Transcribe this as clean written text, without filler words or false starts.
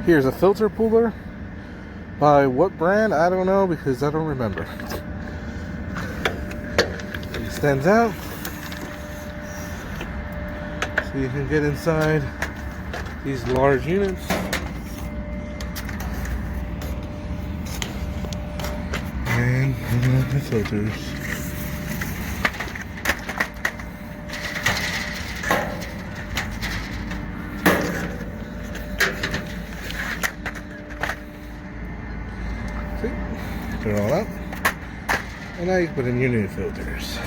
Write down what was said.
Here's a filter puller. By what brand? I don't know because I don't remember. It extends out so you can get inside these large units. And the filters. See? Turn it all out. And now you can put in your new filters.